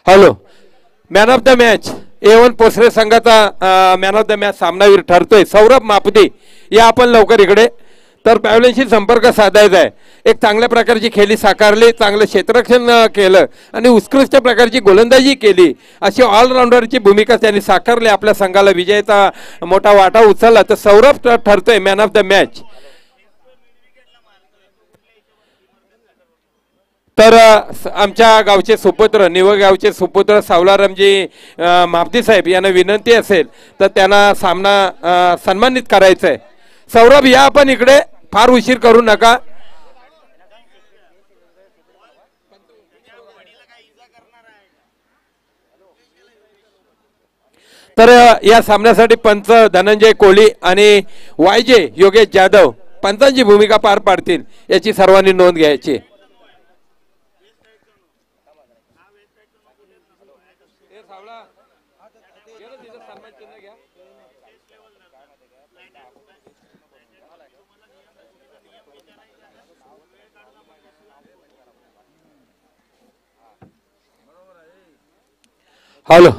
Hello, man of the match A1 Posare संघाचा man of the match सामनावीर ठरतोय सौरभ मापदे. या आपण लवकर इकडे. तर पॅव्हलियनशी संपर्क साधायचा आहे. एक चांगल्या प्रकारची खेळी साकारली, चांगलं क्षेत्ररक्षण केलं आणि उत्कृष्ट प्रकारची गोलंदाजी केली. अशी ऑलराऊंडरची भूमिका त्यांनी साकारली. आपल्या संघाला विजयाचा मोठा वाटा उचलला. तर सौरभ ठरतोय मॅन ऑफ द मॅच. तर आमच्या गावचे सुपुत्र, निवगावचे सुपुत्र सावलारामजी मापदी साहेब यांना विनंती असेल तर त्यांना सामना सन्मानित करायचा आहे. सौरभ या आपण इकडे, फार उशीर करू नका. तर या सामन्यासाठी पंच धनंजय कोहली आणि वायजे योगेश जाधव पंचांची भूमिका पार पाडतील, याची सर्वांनी नोंद घ्यायची. हॅलो,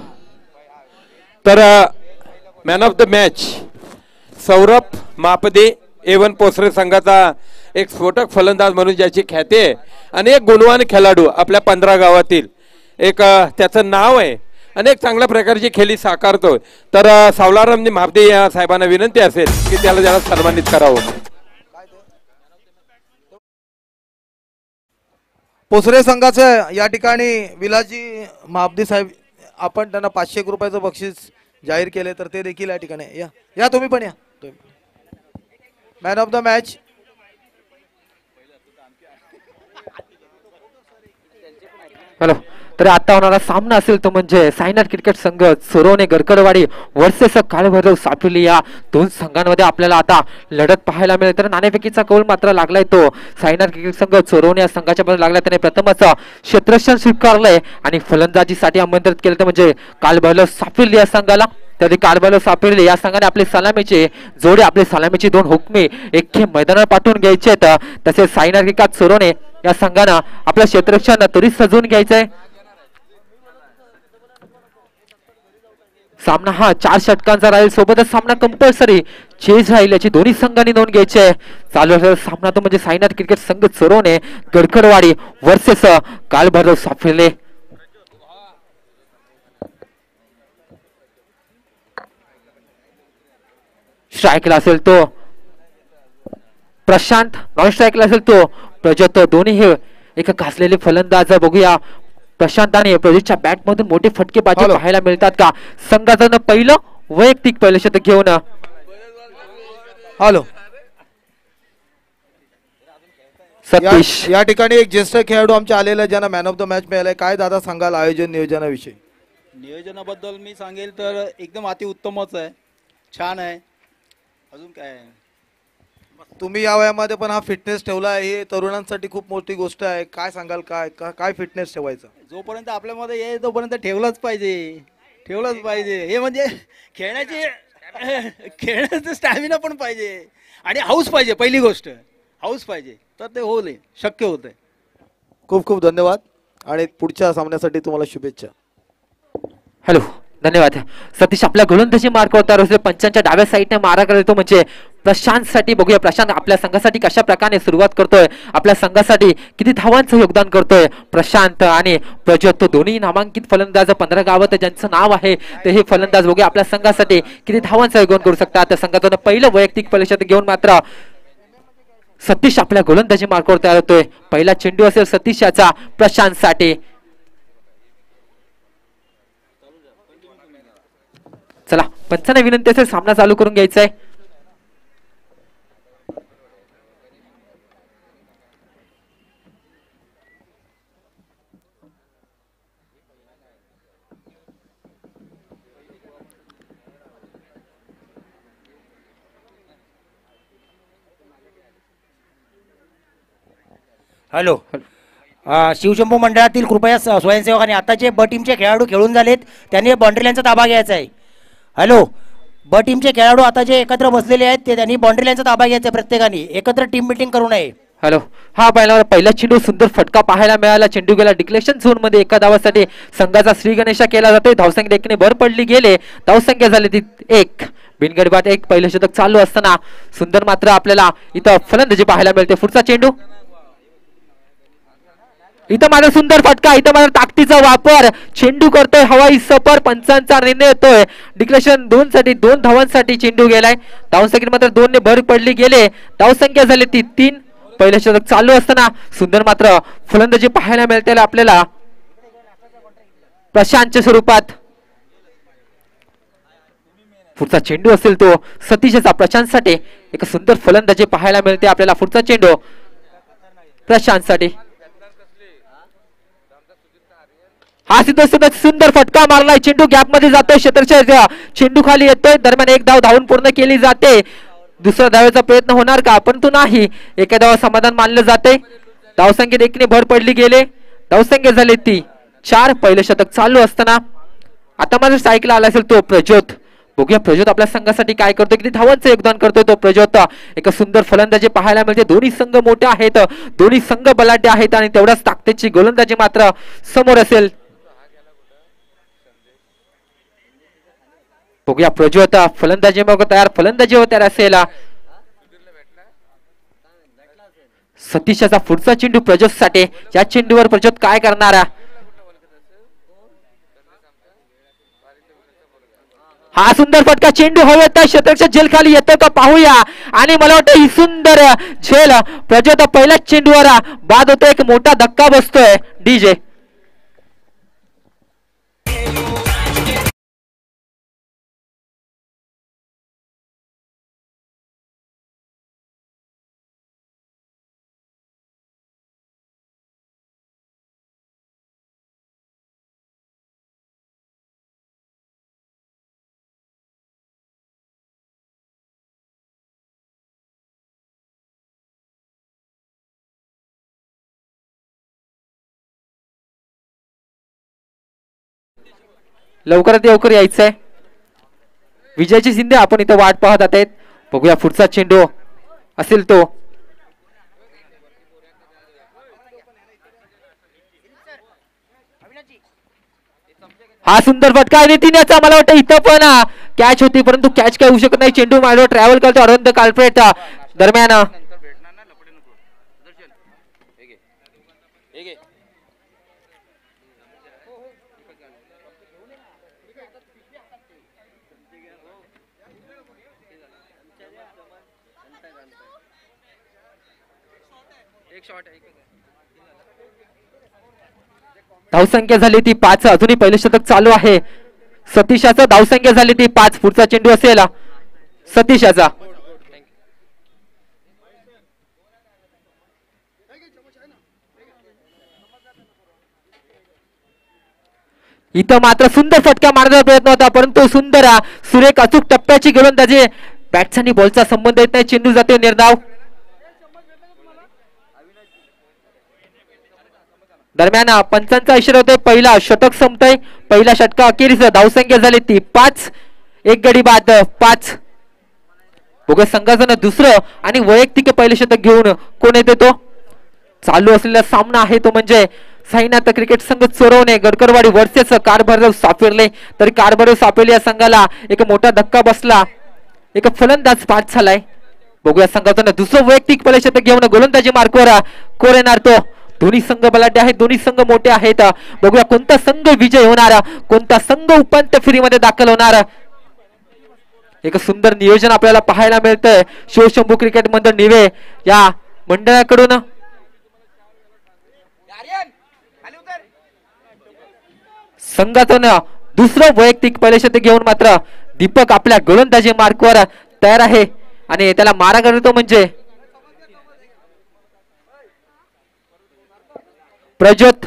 तर man of the match Saurabh Mapde A1 Posare संघाचा एक स्फोटक फलंदाज म्हणून ज्याची ख्याती आहे आणि एक गुणवान खेळाडू आपल्या 15 गावातील एक त्याचं नाव आहे. अनेक चांगल्या प्रकारची खेळी साकारतो. तर सावलारामजी मापदे या साहेबांना विनंती असेल की त्याला सन्मानित करावं. पोसरे संघाचे या ठिकाणी विलाजी मापदी साहेब, आपण त्यांना 500 रुपयाचं बक्षीस जाहीर केले, तर ते देखील या ठिकाणी या तुम्ही पण या. Man of the match hello, तर आता होणारा सामना असेल तो म्हणजे साईनाथ क्रिकेट संघ चोरवणे गरकडवाडी वर्सेस काळभैरव सापिली. या दोन संघांमध्ये आपल्याला आता लढत पाहायला मिळेल. तर नाणेफेकीचा कौल मात्र लागलाय तो साईनाथ क्रिकेट संघ चोरवणे या संघाच्या बाजूला लागला. त्याने प्रथमच क्षेत्ररक्षण स्वीकारलंय आणि फलंदाजीसाठी आमंत्रित केलं तर म्हणजे काळभैरव सापिली या संघाला. तरी काळभैरव सापिली या संघाने आपले सलामीचे जोडे, आपले सलामीची 2 हुकमे एके मैदानावर पाठवून घ्यायचे आहेत. तसेच साईनाथ क्रिकेट चोरवणे या संघानं आपलं क्षेत्ररक्षण त्वरित सजवून घ्यायचंय. सामना हा 4 षटकांचा राहील. सोबतच सामना कंपल्सरी चेज राहील, याची दोन्ही संघांनी नोंद घ्यायची आहे. चालू सामना तो म्हणजे साईनाथ क्रिकेट संघ चोरवणे गडकरवाडी वर्सेस काळभैरव सापिले. स्ट्राईकला असेल तो प्रशांत, नॉन स्ट्राईकला असेल तो प्रजत. दोन्ही हे एक घासलेले फलंदाज. बघूया प्रशांत आणि प्रजितच्या बॅट मधून मोठे फटकेबाजी पाहायला मिळतात का. संघाचं पहिलं वैयक्तिक पहिलं शतक घेऊन. हॅलो, सतीश या ठिकाणी एक ज्येष्ठ खेळाडू आमच्या आलेला ज्यांना मॅन ऑफ द मॅच मिळालाय. काय दादा सांगाल आयोजन नियोजनाविषयी? नियोजनाबद्दल मी सांगेल तर एकदम अतिउत्तमच आहे, छान आहे. अजून काय, तुम्ही या वयामध्ये पण हा फिटनेस ठेवला आहे, हे तरुणांसाठी खूप मोठी गोष्ट आहे. काय सांगाल, काय फिटनेस ठेवायचा? जोपर्यंत आपल्यामध्ये येईल तोपर्यंत ठेवलंच पाहिजे. हे म्हणजे खेळण्याचं स्टॅमिना पण पाहिजे आणि हाऊस पाहिजे. पहिली गोष्ट हाऊस पाहिजे, तर ते होईल, शक्य होतंय. खूप खूप धन्यवाद आणि पुढच्या सामन्यासाठी तुम्हाला शुभेच्छा. हॅलो, धन्यवाद सतीश. आपल्या गोलंदाजी मार्क होता पंचांच्या डाव्या साईडने मारा करतो म्हणजे प्रशांत साठी. बघूया प्रशांत आपल्या संघासाठी कशा प्रकारे सुरुवात करतोय, आपल्या संघासाठी किती धावांचं योगदान करतोय. प्रशांत आणि प्रज्योत दोन्ही नामांकित फलंदाज 15 गावात ज्यांचं नाव आहे ते हे फलंदाज. बघूया आपल्या संघासाठी किती धावांचं योगदान करू शकतात. त्या संघातून पहिलं वैयक्तिक फलशतक घेऊन मात्र सतीश आपल्या गोलंदाजी मार्कवर तयार होतोय. पहिला चेंडू असेल सतीश याचा प्रशांत साठी. चला, पंचांना विनंती असेल सामना चालू करून घ्यायचा आहे. हॅलो, शिवशंभू मंडळातील कृपया स्वयंसेवकांनी आताचे ब टीमचे खेळाडू खेळून झालेत, त्यांनी बाउंड्री लाईनचा ताबा घ्यायचा आहे. हॅलो, ब टीमचे खेळाडू आता जे एकत्र बसलेले आहेत ते त्यांनी बाउंड्री लाईनचा ताबा घ्यायचा आहे. प्रत्येकाने एकत्र टीम मिटिंग करू नये. हॅलो, हा पहिला चेंडू सुंदर फटका पाहायला मिळाला. चेंडू गेला डिक्लेशन झोन मध्ये. एका धावासाठी संघाचा श्री गणेशा केला जातोय. धावसंख्या एकने भर पडली गेले. धावसंख्या झाली ती 1. बिनगडीबाद 1. पहिलं शतक चालू असताना सुंदर मात्र आपल्याला इथं फलंदाजी पाहायला मिळते. पुढचा चेंडू इथं मात्र सुंदर फटका. इथं मात्र ताकदीचा वापर. चेंडू करतोय हवाई सफर. पंचांचा निर्णय येतोय. डिक्लेशन 2 साठी 2 धावांसाठी चेंडू गेलाय. धावसंख्येत मात्र 2 ने भर पडली गेले. धावसंख्या झाली ती 3. पहिलं शतक चालू असताना सुंदर मात्र फलंदाजी पाहायला मिळते आपल्याला प्रशांतच्या स्वरूपात. पुढचा चेंडू असेल तो सतीशचा. प्रशांतसाठी एक सुंदर फलंदाजी पाहायला मिळते आपल्याला. पुढचा चेंडू प्रशांतसाठी. हा सुंदर फटका मारलाय. चेंडू गॅप मध्ये जातोय. क्षेत्रच्या चेंडू खाली येतोय. दरम्यान एक धाव धावून पूर्ण केली जाते. दुसऱ्या धावेचा प्रयत्न होणार का? परंतु नाही. एका धावा समाधान मानलं जाते. धावसंख्येत 1 ने भर पडली गेले. धावसंख्या झाली ती 4. पहिलं शतक चालू असताना आता माझं सायकल आला असेल तो प्रज्योत. बघूया प्रज्योत आपल्या संघासाठी काय करतोय, किती धावांचं योगदान करतोय तो प्रज्योत. एक सुंदर फलंदाजी पाहायला मिळते. दोन्ही संघ मोठे आहेत. दोन्ही संघ बलाढ्य आहेत आणि तेवढाच ताकदीची गोलंदाजी मात्र समोर असेल. बघूया प्रज्योत फलंदाजी मग तयार. फलंदाजी तयार असेल. सतीशचा पुढचा चेंडू प्रज्योत साठी. या चेंडूवर प्रज्योत काय करणार? हा सुंदर फटका. चेंडू हवेत. शतकच्या झेल खाली येतो का पाहूया. आणि मला वाटतं ही सुंदर झेल प्रज्योत पहिल्याच चेंडूवर बाद होतो. एक मोठा धक्का बसतोय. डीजे लवकरात लवकर यायचंय. विजयाची शिंदे आपण इथं वाट पाहत आहेत. बघूया पुढचा चेंडू असेल तो हा सुंदर फटका. आणि तिन्याचा मला वाटतं इथं पण कॅच होती, परंतु कॅच काय होऊ शकत नाही. चेंडू मायलो ट्रॅव्हल करतो अरविंद कालप्रेट दरम्यान. धावसंख्या झाली ती 5. अजूनही पहिलं शतक चालू आहे. सतीशाचा धावसंख्या झाली ती 5. पुढचा चेंडू असेल सतीशाचा. इथं मात्र सुंदर फटका मारण्याचा प्रयत्न होता, परंतु सुंदर सुरेख अचूक टप्प्याची गोलंदाजी. बॅट्स आणि बॉलचा संबंध येत नाही. चेंडू जाते निर्धाव. दरम्यान पंचांचा इशारा होतोय. पहिला षटक संपतोय. पहिला षटका अखेरीस. धावसंख्या झाली ती 5. एक गडी बाद 5. बघा संघाचं दुसरं आणि वैयक्तिक पहिलं शतक घेऊन कोण येते तो. चालू असलेला सामना आहे तो म्हणजे साईनाथ क्रिकेट संघ चोरवणे गडकरवाडी वर्सेस कारभारदेव सापेर्ले. तरी कारभारदेव सापेर्ले या संघाला एक मोठा धक्का बसला. एक फलंदाज बाद झालाय. बघूया संघाचं दुसरं वैयक्तिक पहिलं शतक घेऊन गोलंदाजी मार्कवर कोण येणार तो. दोन्ही संघ बलाढ्य आहेत. दोन्ही संघ मोठे आहेत. बघूया कोणता संघ विजय होणार, कोणता संघ उपांत्य फेरीमध्ये दाखल होणार. एक सुंदर नियोजन आपल्याला पाहायला मिळतंय शिवशंभू क्रिकेट मंडळ निवे या मंडळाकडून. संघातून दुसरं वैयक्तिक पहिलं शतक घेऊन मात्र दीपक आपल्या गोलंदाजी मार्कवर तयार आहे आणि त्याला मारा करतो म्हणजे प्रज्योत.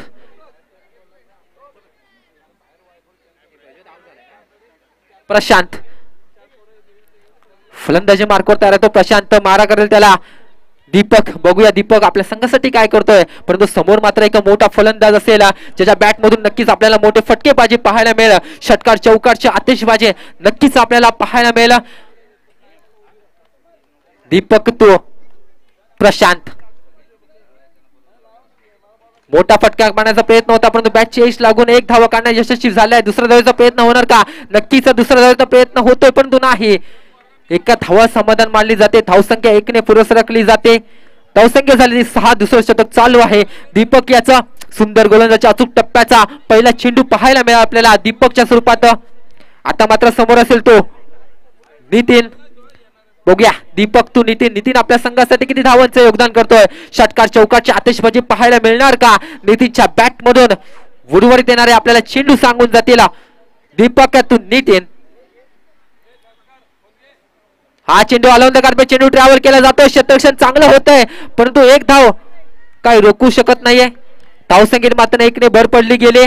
प्रशांत फलंदाजी मार्कवर तयार आहे तो. प्रशांत मारा करेल त्याला दीपक. बघूया दीपक आपल्या संघासाठी काय करतोय, परंतु समोर मात्र एक मोठा फलंदाज असेल ज्याच्या बॅट मधून नक्कीच आपल्याला मोठे फटकेबाजी पाहायला मिळेल. षटकार चौकारची आतिषबाजी नक्कीच आपल्याला पाहायला मिळेल. दीपक तो प्रशांत मोठा फटका मारण्याचा प्रयत्न होता, परंतु बॅटची एज लागून एक धावा काढण्यास यशस्वी झालाय. दुसऱ्या धावेचा प्रयत्न होणार का? नक्कीच दुसऱ्या धावेचा प्रयत्न होतोय, परंतु नाही. एका धावा समाधान मानली जाते. धावसंख्या 1 ने पुढे सरकली जाते. धावसंख्या झालेली 6. दुसरं षटक चालू आहे. दीपक याचा सुंदर गोलंदाजीच्या अचूक टप्प्याचा पहिला चेंडू पाहायला मिळाला आपल्याला दीपकच्या स्वरूपात. आता मात्र समोर असेल तो नितीन. बघूया दीपक तू नितीन आपल्या संघासाठी किती धावांचं योगदान करतोय. षटकार चौकारची आतिषबाजी पाहायला मिळणार का? नितीनच्या बॅट मधून उर्वरित येणारे आपल्याला चेंडू सांगून जातील. दीपक तू नितीन. हा चेंडू अलंकार चेंडू ट्रॅव्हल केला जातो. क्षेत्ररक्षण चांगलं होतंय, परंतु एक धाव काही रोखू शकत नाहीये. धावसंख्येत मात्र 1 ने भर पडली गेली.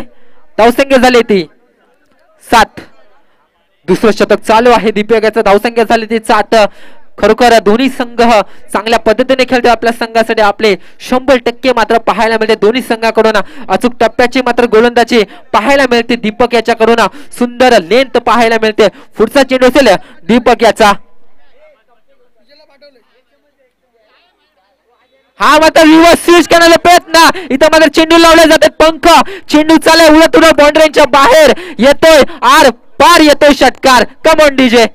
धावसंख्या झाली ती 7. दुसरं शतक चालू आहे. दीपक याचा धावसंख्या झाली ती 7. खरोखर दोन्ही संघ चांगल्या पद्धतीने खेळतात. आपल्या संघासाठी आपले 100% मात्र पाहायला मिळते. दोन्ही संघाकडून अचूक टप्प्याची मात्र गोलंदाजी पाहायला मिळते. दीपक याच्याकडून सुंदर लेंथ पाहायला मिळते. पुढचा चेंडू असेल दीपक याचा. हा मात्र रिव्हर्स स्विच करण्याचा प्रयत्न. इथं मात्र चेंडू लावले जातात. पंख चेंडू चालय उडत उडत बाउंड्रीच्या बाहेर येतोय. आर पार येतोय षटकार. Come on DJ.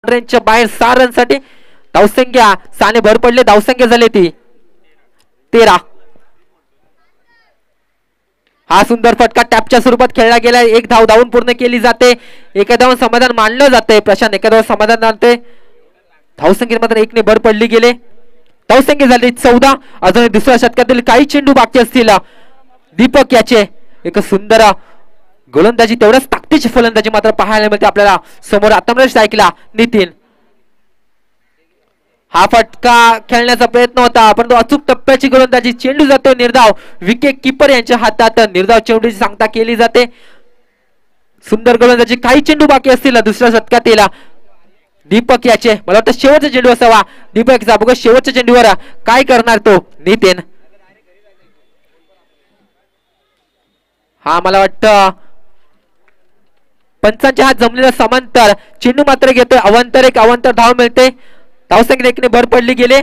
बाउंड्रीच्या बाहेर 6 रनसाठी धावसंख्या 6 ने भर पडले. धावसंख्या झाली ती 13. हा सुंदर फटका टॅपच्या स्वरूपात खेळला गेला. एक धाव धावून पूर्ण केली जाते. एका धावून समाधान मानलं जाते. प्रशांत एका धाव समाधान मानते. धावसंख्येत मात्र 1 ने भर पडली गेले. धावसंख्या झाली 14. अजून दुसऱ्या षटकातील काही चेंडू बाकी असतील. दीपक याचे एक सुंदर गोलंदाजी तेवढ्याच ताकदीची फलंदाजी मात्र पाहायला मिळते आपल्याला समोर. आता ऐकला नितीन. हा फटका खेळण्याचा प्रयत्न होता, परंतु अचूक टप्प्याची गोलंदाजी. चेंडू जातो निर्धाव. विकेट किपर यांच्या हातात निर्धाव चेंडूची सांगता केली जाते. सुंदर गोलंदाजी. काही चेंडू बाकी असतील दुसऱ्या षटकातील. दीपक याचे मला वाटतं शेवटचा चेंडू असावा दीपकचा. बघा शेवटच्या चेंडूवर काय करणार तो नितीन. हा मला वाटतं पंचांच्या हात जमलेला समांतर चेंडू मात्र घेतोय. अवांतर धाव मिळते. धावसंख्या 1 ने भर पडली गेले.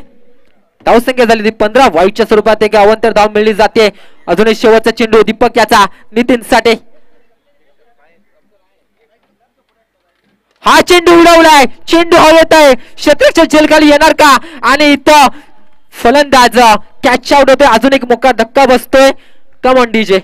धावसंख्या झाली ती 15. वाईटच्या स्वरूपात एक अवांतर धाव मिळली जाते. अजून एक शेवटचा चेंडू दीपक याचा नितीन साठी. हा चेंडू उडवलाय. चेंडू हवेत आहे. क्षेत्ररक्षण झेलखाली येणार का? आणि इथं फलंदाज कॅच आउट होतोय. अजून एक मोठा धक्का बसतोय. Come on DJ.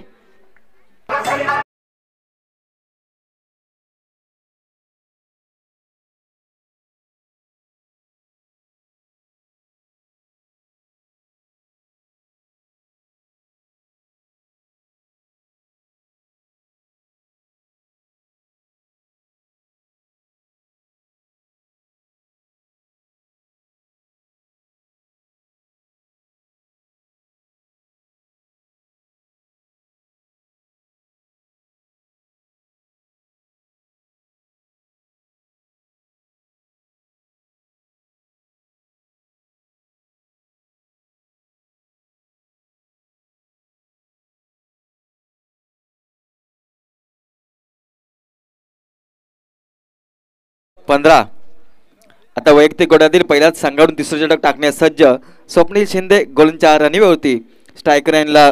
आता वैयक्तिक गोडातील पहिल्याच संघाडून तिसरं षटक टाकण्यास सज्ज स्वप्नील शिंदे. गोलंदाज रनवे होती. स्ट्रायकर लाईनला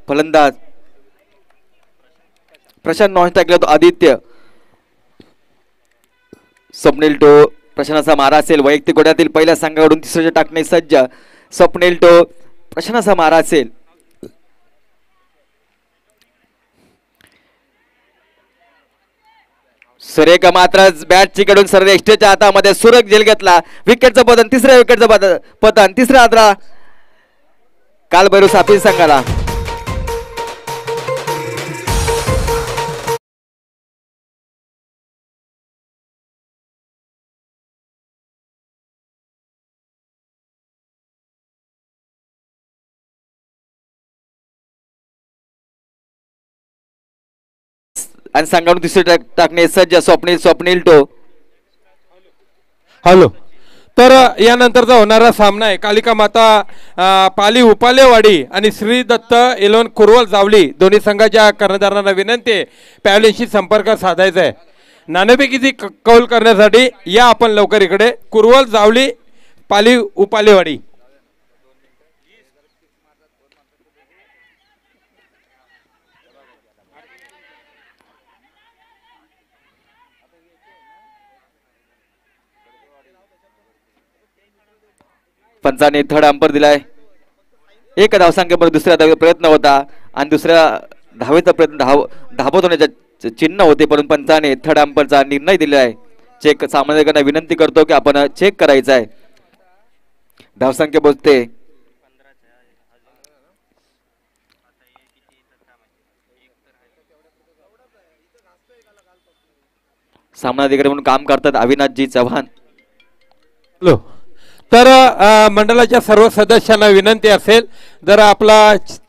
फलंदाज प्रशांत. नॉन स्ट्रायकला तो आदित्य. स्वप्नील टो प्रशांतचा मारा असेल. वैयक्तिक गोड्यातील पहिल्या संघाकडून तिसरं षटक टाकण्यास सज्ज स्वप्नील टो. प्रशांतचा मारा असेल. सुरेख मात्र बॅटची कडून सर्व एक्स्ट्राच्या हातामध्ये सुरेख झेल घेतला. विकेटचं पतन. तिसऱ्या विकेटचं पतन. तिसरा आदरा कालभैरव साथी संघाला. आणि संघाडून तिसरे टाकणे सज्ज स्वप्नील टो. हॅलो तर यानंतरचा होणारा सामना आहे कालिका माता पाली उपालेवाडी आणि श्री दत्त इलेवन कुरवल जावली दोन्ही संघाच्या कर्णधारांना विनंती आहे पॅव्हलियनशी संपर्क साधायचा आहे. नाणेफेकीची कौल करण्यासाठी या आपण लवकर इकडे. कुरवल जावली पाली उपालेवाडी. पंचाने थर्ड अंपर दिलाय. एक धावसंख्येवर दुसऱ्या धावेचा प्रयत्न होता आणि दुसऱ्या धावेचा प्रयत्न धाबत होण्याचे चिन्ह होते, परंतु पंचाने थर्ड अंपरचा निर्णय दिला आहे. चेक सामान्यांना विनंती करतो की आपण चेक करायचा आहे. धावसंख्या बोलते सामनाधिकारी म्हणून काम करतात अविनाशजी चव्हाण. हॅलो. तर मंडळाच्या सर्व सदस्यांना विनंती असेल जर आपला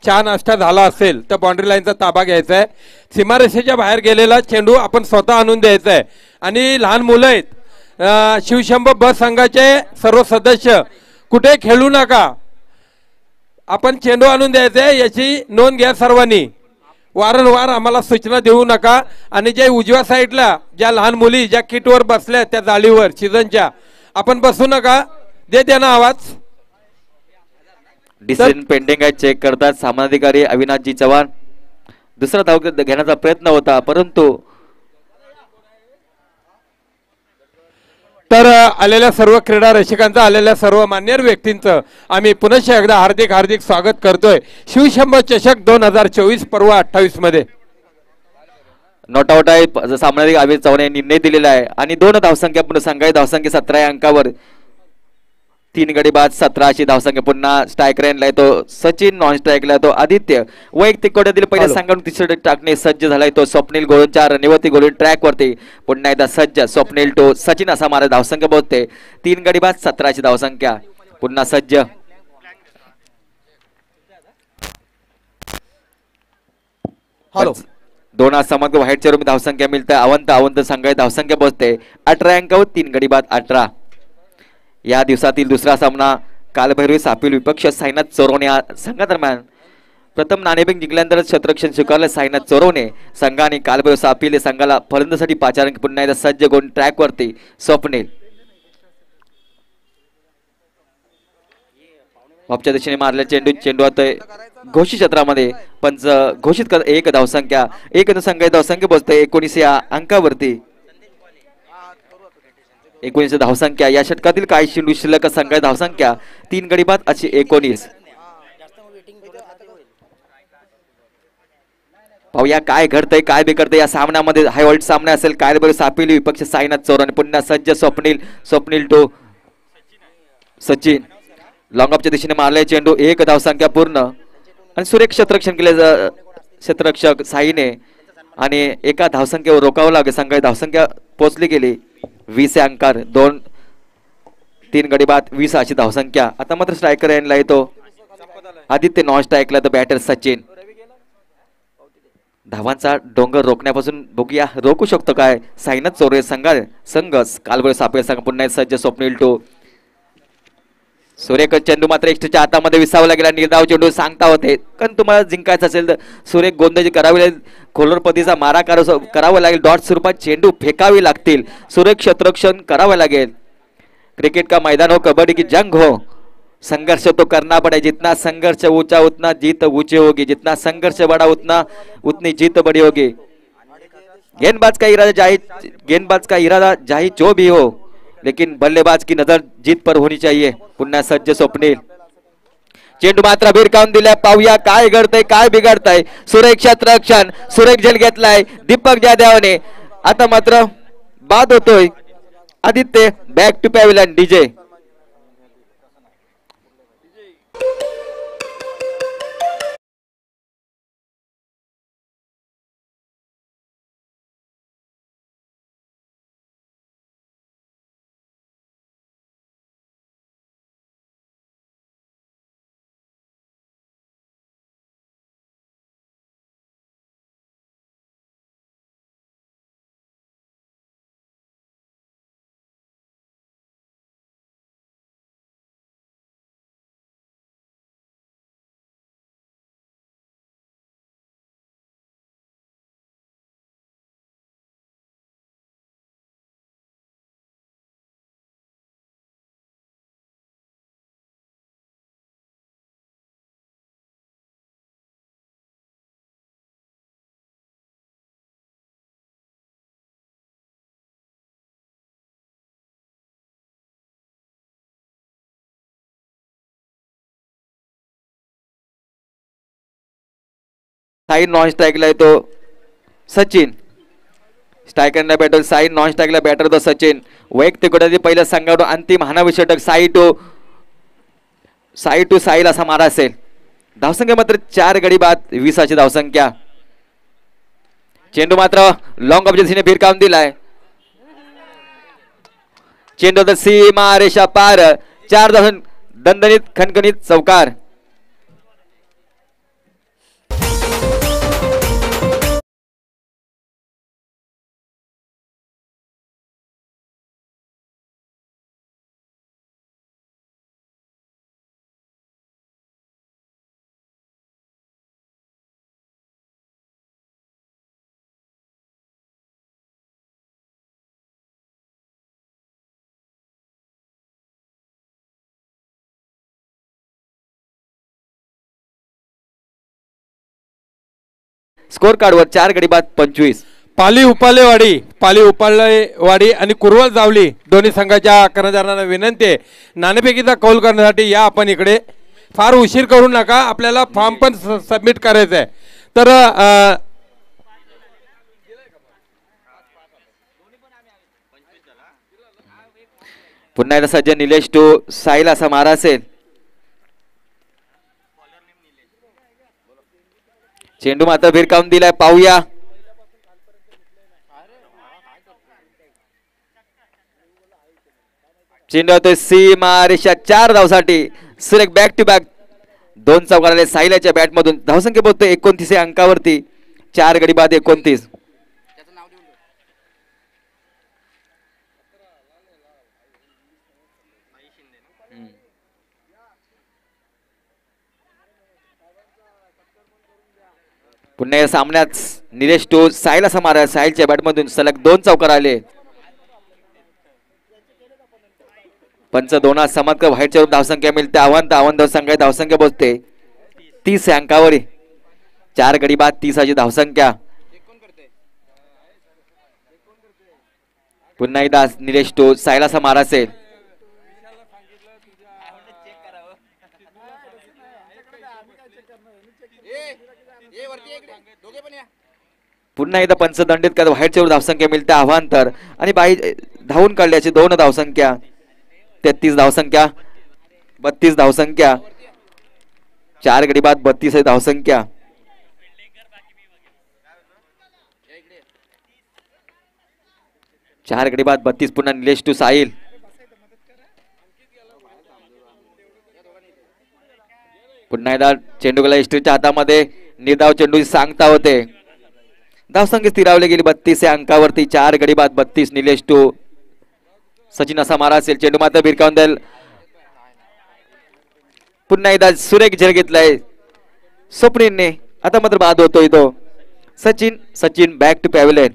चहा नाश्ता झाला असेल तर बाउंड्री लाईनचा ताबा घ्यायचा आहे. सीमारेषेच्या बाहेर गेलेला चेंडू आपण स्वतः आणून द्यायचा आहे. आणि लहान मुलं आहेत शिवशंभ ब संघाचे सर्व सदस्य कुठे खेळू नका. आपण चेंडू आणून द्यायचा आहे याची नोंद घ्या सर्वांनी. वारंवार आम्हाला सूचना देऊ नका. आणि जे उजव्या साईडला ज्या लहान मुली ज्या किटवर बसल्या त्या जाळीवर सीझनच्या आपण बसू नका. दे त्यांना आवाज. डिसिजन पेंडिंग आहे. चेक करतात सामनाधिकारी अविनाशजी चव्हाण. दुसरा धाव घेण्याचा प्रयत्न होता परंतु तर आलेल्या सर्व क्रीडा रसिकांचं आलेल्या सर्व मान्यवर व्यक्तींचं आम्ही पुनश्च एकदा हार्दिक हार्दिक स्वागत करतोय शिवशंभ चषक 2024 पर्व 28 मध्ये. नॉट आउट आहे सामनाधिकारी अविनाश चव्हाण यांनी निर्णय दिलेला आहे. आणि 2 धावसंख्या पुन्हा संघाची धावसंख्या 17 या अंकावर. 3 गडी बाद 17 अशी धावसंख्या. पुन्हा स्ट्रायकर लाय तो सचिन, नॉन स्ट्राईकला तो आदित्य. वैयक्तिक कोट्यातील पहिल्या संघातून तिसरे टाकणे सज्ज झालाय तो स्वप्नील गोलूंच्या रणनीती गोलून ट्रॅक वरती पुन्हा एकदा सज्ज स्वप्नील तो सचिन असा मारा धावसंख्या पोहोचते. 3 गडी बाद 17 अशी धावसंख्या. पुन्हा सज्ज. हॅलो. 2 समांक व्हाईट चेअर धावसंख्या मिळते. अवंत संघाची धावसंख्या पोहोचते 18 अंकावर. 3 गडी बाद 18. या दिवसातील दुसरा सामना कालभैरवी सापील विपक्ष साईनाथ चोरवणे संघादरम्यान. प्रथम नाणेफेक जिंकल्यानंतर शतरक्षण स्वीकारले साईनाथ चोरवणे संघाने. कालभैरव सापील संघाला फलंदाजीसाठी 5 अंक. पुन्हा एकदा सज्ज गोल ट्रॅक वरती स्वप्नील. ऑफच्या दिशेने मारल्या चेंडू आता घोषित क्षेत्रामध्ये पंच घोषित कर. 1 धावसंख्या. 1 संघाची धावसंख्या पोहोचते 19 या अंकावरती. 19 धावसंख्या. या षटकातील काही चेंडू शिल्लक संघाची धावसंख्या 3 गडी बाद अशी 19. पाहूया काय घडतंय काय बिघडतंय या सामन्यामध्ये. हाय व्होल्ट सामना असेल. काय बरं सापील विपक्ष साईनाथ चौराने. पुन्हा सज्ज स्वप्नील टू सचिन. लॉंग ऑफच्या दिशेने मारले चेंडू. 1 धावसंख्या पूर्ण. आणि सुरेख क्षेत्ररक्षण केले क्षेत्ररक्षक साईने. आणि एका धावसंख्येवर रोकावं लागेल. संघाची धावसंख्या पोहोचली गेली 20 अंकार. 3 गडी बाद 20 अशी धावसंख्या. आता मात्र स्ट्रायकर यायला येतो आदित्य. नॉन स्ट्राईकला तर बॅटर सचिन. धावांचा डोंगर रोखण्यापासून बघूया रोखू शकतो काय साईनाथ चौरे संघ. कालबळ सापेल संघ. पुन्हा सज्ज स्वप्नील टू. सुरेख चेंडू मात्र एक्स्ट्राच्या हातामध्ये विसावला गेला. निर्धाव चेंडू सांगता होते कारण तुम्हाला जिंकायचं असेल तर सुरेख गोंधळी करावी लागेल. खोलरपतीचा मारा करावा लागेल. डॉट स्वरूपात चेंडू फेकावी लागतील. सुरेख क्षेत्ररक्षण करावं लागेल. क्रिकेट का मैदान हो कबड्डी की जंग हो संघर्ष तो करना पड़े. जितना संघर्ष ऊंचा उतना जीत ऊंची होगी. जितना संघर्ष बड़ा उतनी जीत बड़ी होगी. गेंदबाज का इरादा चाहे जो भी हो लेकिन बल्लेबाज की नजर जीत पर होनी चाहिए. पुन्हा सज्ज स्वप्नील. चेंडू मात्र भिरकावून दिलाय. पाहूया काय घडतंय काय बिघडतंय. सुरेख क्षेत्ररक्षण सुरेख झेल घेतलाय दीपक जाधवने. आता मात्र बाद होतोय Aditya. Back to pavilion DJ. Sai non स्ट्राईकला येतो सचिन. स्ट्रायकरला बॅटर साई, नॉन स्ट्राईकला बॅटर होतो सचिन. वैयक्तिक गुणाची पहिल्या संघावर अंतिम हाणाविषयक साई टू साईल असा मारा असेल. धावसंख्या मात्र 4 गडी बाद 20 धावसंख्या. चेंडू मात्र लॉंग ऑफ दिशेने भिरकावून दिलाय. चेंडू तर सीमा रेषा पार. 4 धावून दणदणीत खणखणीत चौकार. स्कोर कार्डवर 4 गडी बाद 25. पाली उपालेवाडी आणि कुरवल जावली दोन्ही संघाच्या कर्णधारांना विनंती आहे, नाणेफेकीचा कौल करण्यासाठी या आपण इकडे. फार उशीर करू नका, आपल्याला फॉर्म पण सबमिट करायचा आहे. तर पुन्हा एकदा सज्जन निलेश टू साईल असा मारा असेल. चेंडू मात्र भिरकावून दिलाय. पाहूया चेंडू होतोय सीमा रेषा 4 धावसाठी. सुरेख बॅक टू बॅक 2 चौकार आले साईलाच्या बॅट मधून. धावसंख्या पोहोचतोय 29 या अंकावरती. 4 गडी बाद 29. पुन्हा या सामन्यात निलेश टू साईल असा मारा. साईलच्या बॅटमधून सलग 2 चौकार आले. पंच 2 समाप्त व्हाईटच्या धावसंख्या मिळते. आव्हान धावसंख्या धावसंख्या पोहोचते 30 या अंकावर. 4 गडी बाद 30 धावसंख्या. पुन्हा एकदा निलेश टू साईल असा मारा असेल. पुन्हा एकदा पंच दंडित करत व्हाईटच्या धावसंख्या मिळते. आव्हांतर आणि बाई धावून काढल्याची 2 धावसंख्या. 33 धावसंख्या 32 धावसंख्या. 4 गडी बाद 32 धावसंख्या. चार गडी बाद 32. पुन्हा निलेश टू साहिल. पुन्हा एकदा चेंडू गेला इस्ट्रीच्या हातामध्ये. निर्धाव चेंडू सांगता होते. धावसंख्या स्थिरावली गेली 32 या अंकावरती. 4 गडी बाद 32. निलेश टू सचिन असा मारा असेल. चेंडू मात्र भिरकावून द्याल. पुन्हा एकदा सुरेख झेल घेतलाय स्वप्नीलने. आता मात्र बाद होतोय तो. Sachin back to pavilion.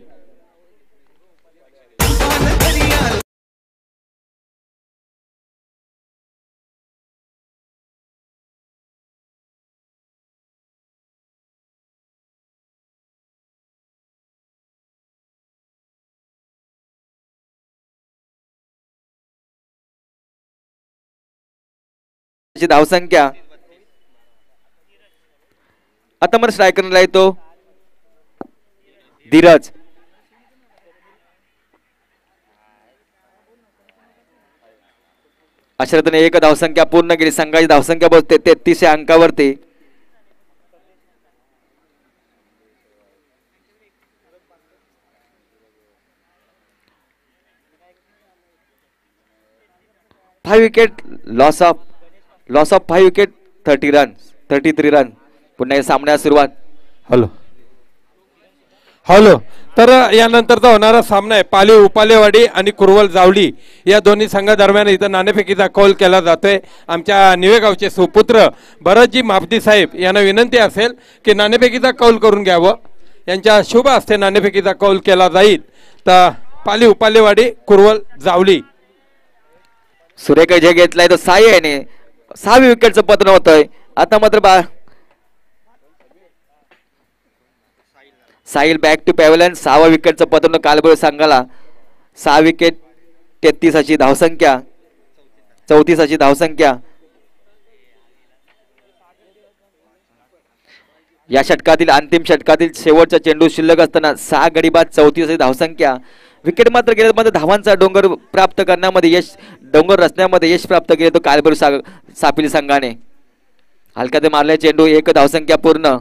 धावसंख्या आता मला स्ट्रायकरला येतो धीरज. अशा रीतीने 1 धावसंख्या पूर्ण केली. संघाची धावसंख्या पोहोचते 33 या अंकावरती. Five wicket loss of 5 wicket 33 run. पुन्हा या सामन्यात सुरुवात. हॅलो तर यानंतरचा होणारा सामना आहे पाली उपालेवाडी आणि कुरवल जावली या दोन्ही संघादरम्यान. इथं नाणेफेकीचा कौल केला जातोय. आमच्या निवेगावचे सुपुत्र भरतजी मापदी साहेब यांना विनंती असेल की नाणेफेकीचा कौल करून घ्यावं. यांच्या शुभ हस्ते नाणेफेकीचा कौल केला जाईल. तर पाली उपालेवाडी कुरवल जावली. सुरेख जे घेतलाय तो साई याने 6 विकेटचं पतन होतंय. आता मात्र साहिल बॅक टू पॅव्हलियन. 6व्या विकेटचं पतन कालबळ संघाला. 6 विकेट 33 धावसंख्या 34 धावसंख्या. या षटकातील अंतिम षटकातील शेवटचा चेंडू शिल्लक असताना 6 गडी बाद 34 अशी धावसंख्या. विकेट मात्र गेल्या मध्ये धावांचा डोंगर प्राप्त करण्यामध्ये डोंगर रचण्यामध्ये यश प्राप्त केले तो कालभैरव सापिली संघाने. हलक्यात मारले चेंडू, 1 धावसंख्या पूर्ण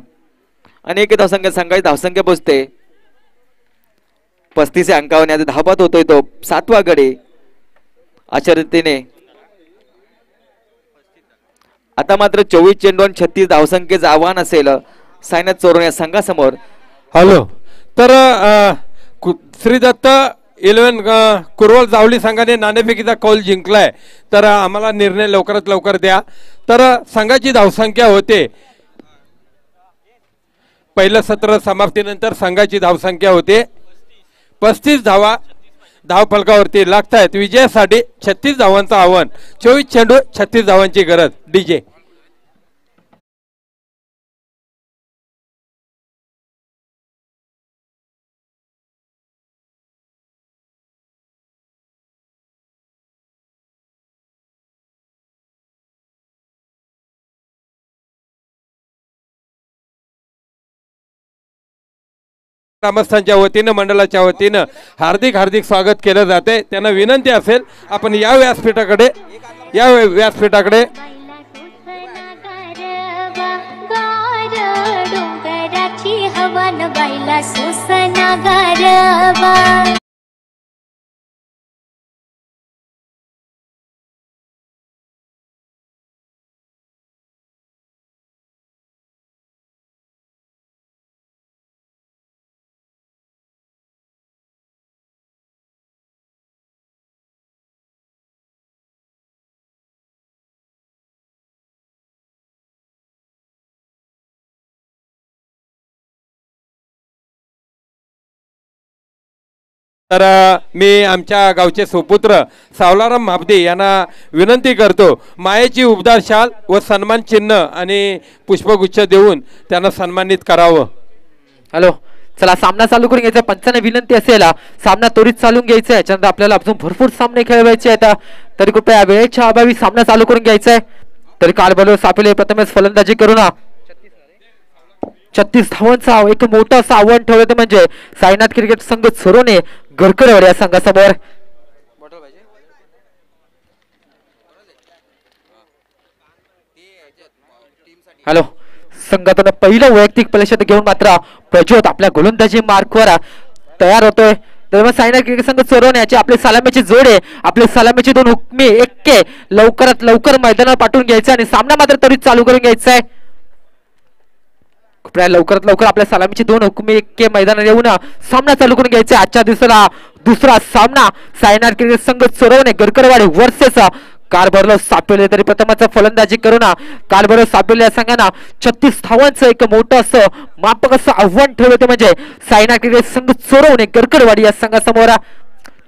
आणि 1 धावसंख्या संघाची धावसंख्या पोचते 35 अंकावर. आता धावबाद होतोय तो 7वा गडी. अशा रीतीने आता मात्र 24 चेंडू आणि 36 धावसंख्येचं आव्हान असेल साईनाथ चोरोने या संघासमोर. हॅलो, तर श्री दत्त 11 कुरवल जावली संघाने नाणेफेकीचा कौल जिंकलाय. तर आम्हाला निर्णय लवकरात लवकर द्या. तर संघाची धावसंख्या होते पहिलं सत्र समाप्तीनंतर संघाची धावसंख्या होते 35 धावा धावफलकावरती लागतायत. विजयासाठी 36 धावांचं आव्हान, 24 चेंडू 36 धावांची गरज. डीजे ग्रामस्थांच्या वतीनं मंडळाच्या वतीनं हार्दिक हार्दिक स्वागत केलं जाते. त्यांना विनंती असेल आपण या व्यासपीठाकडे डोंगराची हवन बायला सोसना गारवा. तर मी आमच्या गावचे सुपुत्र सावलाराम महाबदे यांना विनंती करतो मायेची उबदार शाल व सन्मान चिन्ह आणि पुष्पगुच्छ देऊन त्यांना सन्मानित करावं. हॅलो, चला सामना चालू करून घ्यायचा. पंचांना विनंती असेल सामना त्वरित चालून घ्यायचा आहे. याच्यानंतर आपल्याला अजून भरपूर सामने खेळवायचे आहेत. तरी कृपया वेळेच्या अभावी सामना चालू करून घ्यायचा आहे. तरी कालभैरव सापिले प्रथमच फलंदाजी करून 36 धावांचा एक मोठं असं आव्हान ठेवलं म्हणजे साईनाथ क्रिकेट संघ चोरोने गरकरवाडी या संघासमोर. हॅलो, संघातून पहिलं वैयक्तिक फलंदाजी घेऊन मात्र प्रज्योत आपल्या गोलंदाजी मार्कवर तयार होतोय. तर साईनाथ क्रिकेट संघ चोरोने याची आपली सलामीची जोड आहे. आपले सलामीचे 2 हुकमी 1 लवकरात लवकर मैदानावर पाठवून घ्यायचे आणि सामना मात्र त्वरित चालू करून घ्यायचा आहे. लवकरात लवकर आपल्या सलामीचे 2 हुकमी 1 मैदानात येऊन सामना चालू करून घ्यायचा. आजच्या दिवसाला दुसरा सामना साईनाथ क्रिकेट संघ चोरवणे गरकरवाडी वर्सेस कालभैरव सापिले. तरी प्रथमच फलंदाजी करून कालभैरव सापिले या संघानं 36 धावांचं एक मोठं असं मापक असं आव्हान ठेवलं म्हणजे साईनाथ क्रिकेट संघ चोरवणे गरकरवाडी या संघासमोर.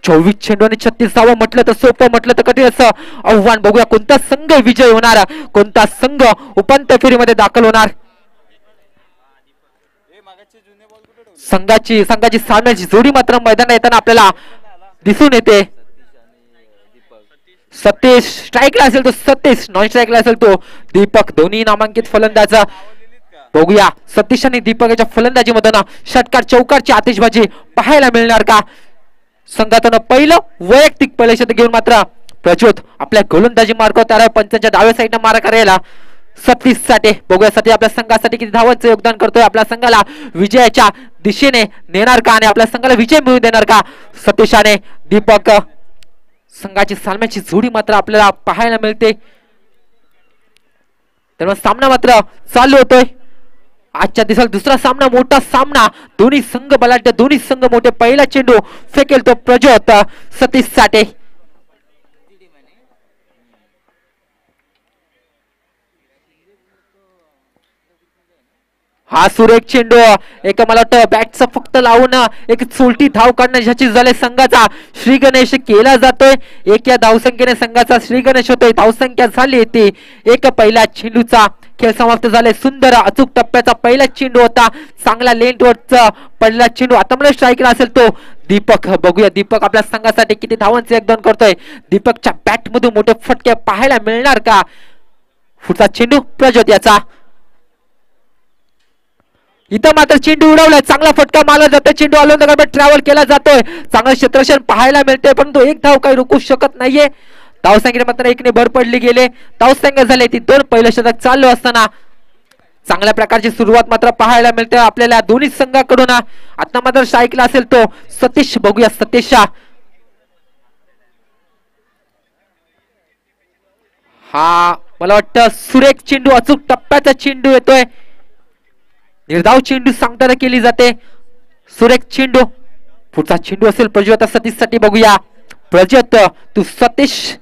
24 चेंडू आणि 36 धावा म्हटलं तर सोपं, म्हटलं तर कठीण असं आव्हान. बघूया कोणता संघ विजय होणार, कोणता संघ उपांत्य फेरीमध्ये दाखल होणार. संघाची सामन्याची जोडी मात्र मैदानात येताना आपल्याला दिसून येते. सतीश स्ट्राईकला असेल तो सतीश, नॉन स्ट्राईकला असेल तो दीपक, दोन्ही नामांकित फलंदाज. बघूया सतीश आणि दीपकाच्या फलंदाजीमधून षटकार चौकारची आतिषबाजी पाहायला मिळणार का. संघातून पहिलं वैयक्तिक फलंदाजी घेऊन मात्र प्रज्योत आपल्या गोलंदाजी मार्गावर त्याला पंचांच्या डाव्या साईडनं मारा करायला 36 साठी. बघूया सतीश आपल्या संघासाठी किती धावांचं योगदान करतोय, आपल्या संघाला विजयाच्या दिशेने नेणार का आणि आपल्या संघाला विजय मिळवून देणार का. सतीशाने दीपक संघाची सामन्याची जोडी मात्र आपल्याला पाहायला मिळते. त्यामुळे सामना मात्र चालू होतोय. आजच्या दिवसाला दुसरा सामना, मोठा सामना, दोन्ही संघ बलाढ्य, दोन्ही संघ मोठे. पहिला चेंडू फेकेल तो प्रज्योत सतीश साठी. हा सुरेख चेंडू एक मला वाटतं बॅटचा फक्त लावून एक चोलटी धाव काढण्याची झाले संघाचा श्री गणेश केला जातोय. एक या धावसंख्येने संघाचा श्री गणेश होतोय. धावसंख्या झाली ती एक. पहिल्या चेंडूचा खेळ समाप्त झाले. सुंदर अचूक टप्प्याचा पहिला चेंडू होता. चांगला लेंथवरचा पडला चेंडू. आता मला स्ट्राईकला असेल तो दीपक. बघूया दीपक आपल्या संघासाठी किती धावांचे योगदान करतोय. दीपकच्या बॅट मधून मोठे फटके पाहायला मिळणार का. पुढचा चेंडू प्रज्योत याचा. इथं मात्र चेंडू उडवलाय, चांगला फटका मारला जातोय, चेंडू अलंदगड ट्रॅव्हल केला जातोय, चांगलं क्षेत्ररक्षण पाहायला मिळतंय, परंतु एक धाव काही रोखू शकत नाहीये. धावसंख्येने मात्र एकने भर पडली गेले, धावसंख्या झाली ती 2. पहिलं शतक चालू असताना चांगल्या प्रकारची सुरुवात मात्र पाहायला मिळते आपल्याला दोन्ही संघाकडून. आता मात्र स्ट्राईकला असेल तो सतीश, बघूया सतीश. हा मला वाटतं सुरेख चेंडू, अचूक टप्प्याचा चेंडू येतोय, निर्धाव चेंडू सांगताना केली जाते. सुरेख चेंडू, पुढचा चेंडू असेल प्रज्वत सतीश साठी, बघूया प्रज्वत तू सतीश.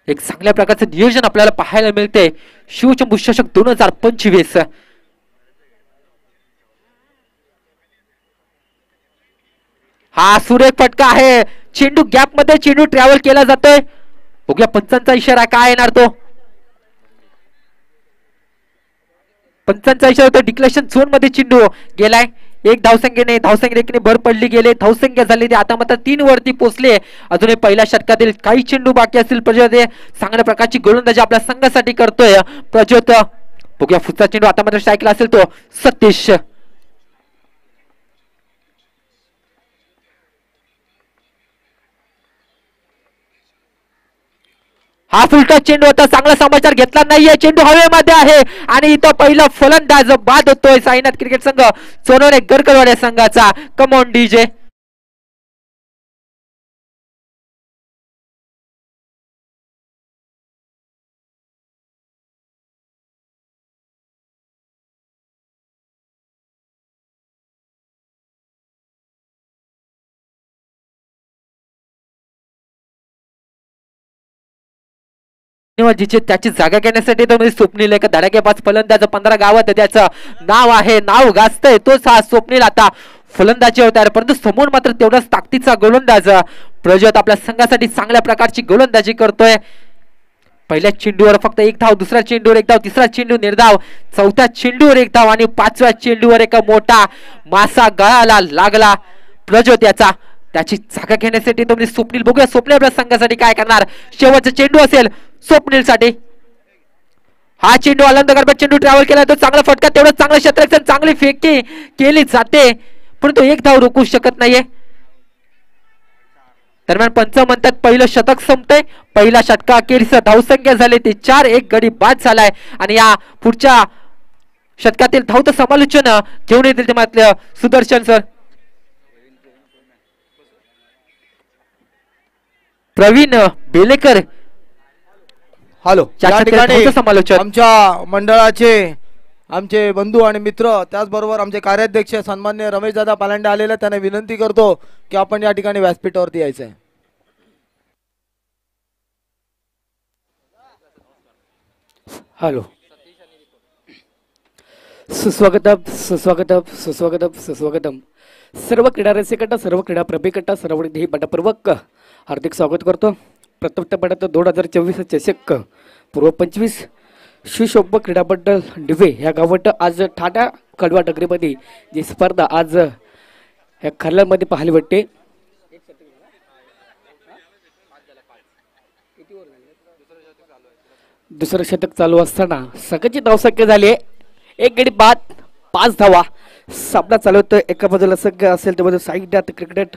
एक चांगल्या प्रकारचं नियोजन आपल्याला पाहायला मिळते शिवचंबू चषक 2025. हा सुरेख फटका आहे, चेंडू गॅप मध्ये चेंडू ट्रॅव्हल केला जातोय, बघूया पंचांचा इशारा काय येणार तो. पंचांचा इशारा होतो, डिक्लेरेशन झोन मध्ये चेंडू गेलाय. एक धावसंख्येने एकने भर पडली गेले, धावसंख्या झाली ती आता मात्र 3 वरती पोहोचले. अजूनही पहिल्या षटकातील काही चेंडू बाकी असतील. प्रज्वत चांगल्या प्रकारची गोलंदाजी आपल्या संघासाठी करतोय प्रज्वत. बघूया पुढचा चेंडू आता मात्र स्ट्राईकला असेल तो सतीश. हा फुलटा चेंडू होता, चांगला समाचार घेतला नाहीये, चेंडू हवेमध्ये आहे आणि इथं पहिला फलंदाज बाद होतोय साईनाथ क्रिकेट संघ सोनवणे गरकरवाडे संघाचा. Come on DJ. जिचे त्याची जागा घेण्यासाठी तो स्वप्नील एक धडाकेबाज फलंदाज 15 गावात त्याचं नाव आहे, नाव गाजतंय तोच हा स्वप्नील आता फलंदाजी होता. परंतु समोर मात्र तेवढाच ताकदीचा गोलंदाज प्रज्वत आपल्या संघासाठी चांगल्या प्रकारची गोलंदाजी करतोय. पहिल्या चेंडूवर फक्त 1 धाव, दुसऱ्या चेंडूवर 1 धाव, तिसरा चेंडू निर्धाव, चौथ्या चेंडूवर 1 धाव आणि 5व्या चेंडूवर एक मोठा मासा गळाला लागला प्रज्वत याचा. त्याची जागा घेण्यासाठी तो स्वप्नील, बघूया स्वप्नील आपल्या संघासाठी काय करणार. शेवटचा चेंडू असेल स्वप्नील साठी. हा चेंडू अलंदगड चेंडू ट्रॅव्हल केला, तो चांगला फटका, तेवढं चांगलं क्षेत्ररक्षण, चांगली फेकी केली जाते, परंतु 1 धाव रोखू शकत नाहीये. दरम्यान पंच म्हणतात पहिलं शतक संपतंय, पहिला षटका अखेरीस धावसंख्या झाली ती 4. एक गडी बाद झालाय आणि या पुढच्या षटकातील धावतं समालोचन घेऊन येतील ते मात्र सुदर्शन सर. प्रवीण बेलेकर. हॅलो, या ठिकाणी समालोचन आमच्या मंडळाचे आमचे बंधू आणि मित्र, त्याचबरोबर आमचे कार्याध्यक्ष सन्मान्य रमेशदादा पालांडे आलेले, त्यांना विनंती करतो की आपण या ठिकाणी व्यासपीठावरती यायचं आहे. हॅलो, सुस्वागतम सुस्वागतम सुस्वागतम सुस्वागतम. सर्व क्रीडा रसिकांना, सर्व क्रीडा प्रेमिकांना, सर्व मनपूर्वक हार्दिक स्वागत करतो. प्रथमतः 2024 चषक पूर्व 25 शिवशंभू क्रीडा मंडळ डिवे ह्या गावात आज ठाणा कडवा नगरीमध्ये जी स्पर्धा आज ह्या खरल्यामध्ये पाहायला भेटते. दुसरं शतक चालू असताना सगळ्याची धावसंख्या झाली आहे 1 गडी बाद 5 धावा. सामना चालू होतं, एका बाजूला संघ असेल तर बाजूला साईनाथ क्रिकेट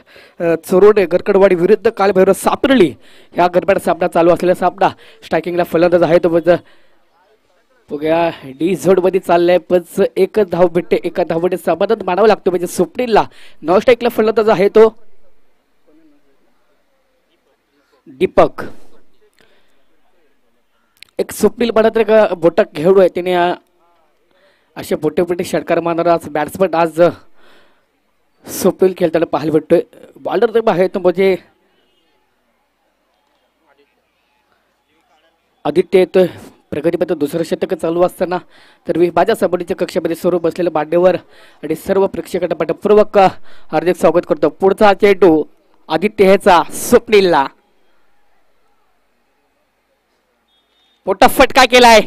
चोरोडे गरकडवाडी विरुद्ध कालभैरव सापरली ह्या गरब्यात सामना चालू असलेला सामना. स्ट्रायकिंगला फलंदाज आहे तो म्हणजे बघूया डी झोड मध्ये चाललाय, पण 1 धाव भेटते, 1 धावमध्ये समाधान मानावं लागतो म्हणजे स्वप्नीलला. नॉन स्ट्राईकला फलंदाज आहे तो दीपक. एक स्वप्नील म्हणत एक बोटा खेळू आहे, त्याने असे मोठे मोठे षटकार मारणारा आज बॅट्समन आज स्वप्नील खेळताना पाहायला भेटतोय. बॉलर तर आहे तो म्हणजे आदित्य येतोय. प्रगतीपत्र दुसरं शतक चालू असताना तर मी माझ्या सबडीच्या कक्षामध्ये सर्व बसलेल्या मान्यवर आणि सर्व प्रेक्षकांना मनपूर्वक हार्दिक स्वागत करतो. पुढचा चेंडू आदित्य ह्याचा स्वप्नीलला मोठा फटका केलाय,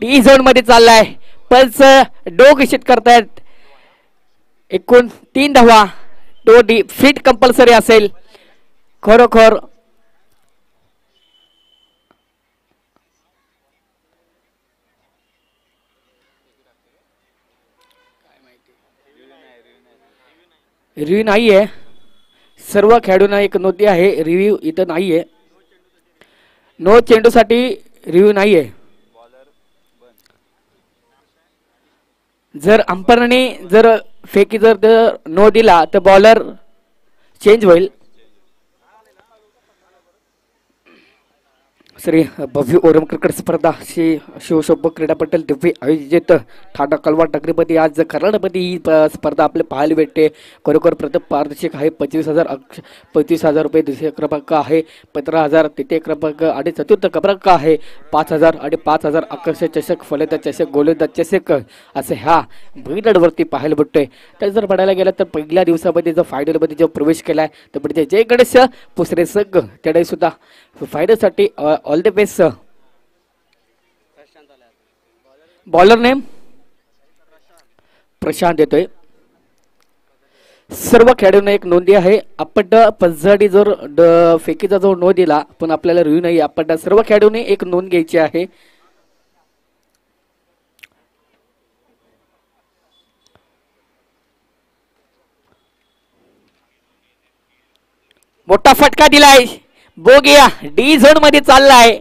डी झोन मध्ये चाललाय, पंच डोग निश्चित करतायत. एकूण 3 धावा, तो डी फिट कंपल्सरी असेल. खरोखर रिव्ह्यू नाही आहे. सर्व खेळाडूंना एक नोंदी आहे, रिव्ह्यू इथं नाही आहे. नो चेंडूसाठी रिव्ह्यू नाही आहे. जर अंपायरने जर फेकी जर नो दिला तर बॉलर चेंज होईल. श्री भव्य ओरम क्रिकेट स्पर्धा श्री शिवशोभ क्रीडा पटेल दिव्य आयोजित ठाणा कलवार नगरीमध्ये आज कराडमध्ये ही स्पर्धा आपल्याला पाहायला भेटते. खरोखर प्रथम पारदर्शक आहे. 25,000 रुपये द्वितीय क्रमांक आहे. 15,000 तृतीय क्रमांक आणि चतुर्थ क्रमांक आहे. 5,000 आणि 5,000 आकर्षक चषक, फलंदाज चषक, गोलंदाज चषक असं ह्या मैदानावरती पाहायला भेटतोय. तर जर बघायला गेलं तर पहिल्या दिवसामध्ये जो फायनलमध्ये जो प्रवेश केलाय तर म्हणजे जय गणेश पुसरे संघ त्याने सुद्धा फायनलसाठी all the best. Bowler name Prashant देतोय. सर्व खेळाडूंना एक नोंदी आहे. आपण पंचसाठी जर फेकीचा जो नोंद दिला पण आपल्याला रिव्ह्यू नाही. आपण सर्व खेळाडूंनी एक नोंद घ्यायची आहे. मोठा फटका दिलाय. बोगिया डी झोन मध्ये चाललाय.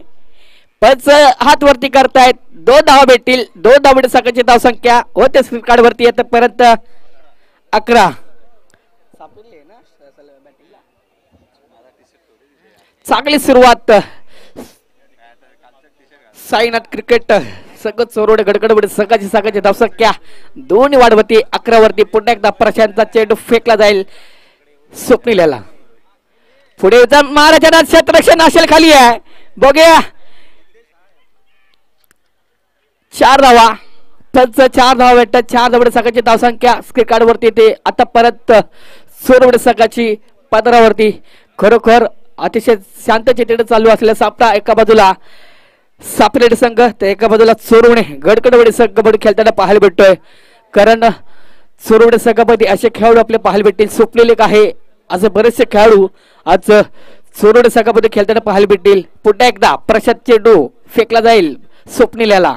पंच हात वरती करतायत. 2 धावा भेटतील. 2 धावडे सकाळची धाव संख्या होते स्क्रीन कार्ड वरती येत परत 11. चांगली सुरुवात साईनाथ क्रिकेट संघ चोरोडे गडगडवडे सकाळची धाव संख्या 2 वाढवती 11 वरती. पुन्हा एकदा प्रशांतचा चेंडू फेकला जाईल स्वप्नीलला. पुढे महाराजांना क्षेत्ररक्षण असेल खाली आहे. बघूया 4 धावा. पंच 4 धावा भेटतात. 4 धावडे सकाळची धाव संख्या स्क्रीन कार्ड वरती येते. आता परत चोरवडे सकाळची 15 वरती. खरोखर अतिशय शांत चित्र चालू असलेला सापडा एका बाजूला सापलेट संघ तर एका बाजूला चोरवणे गडकडवडे संघ बड खेळताना पाहायला भेटतोय. कारण चोरवडे संघामध्ये असे खेळाडू आपले पाहायला भेटतील. स्वप्नील एक आहे. असे बरेचसे खेळाडू आज चोरवडे संघामध्ये खेळताना पाहायला भेटतील. पुन्हा एकदा प्रशांत चेंडू फेकला जाईल स्वप्नीलला.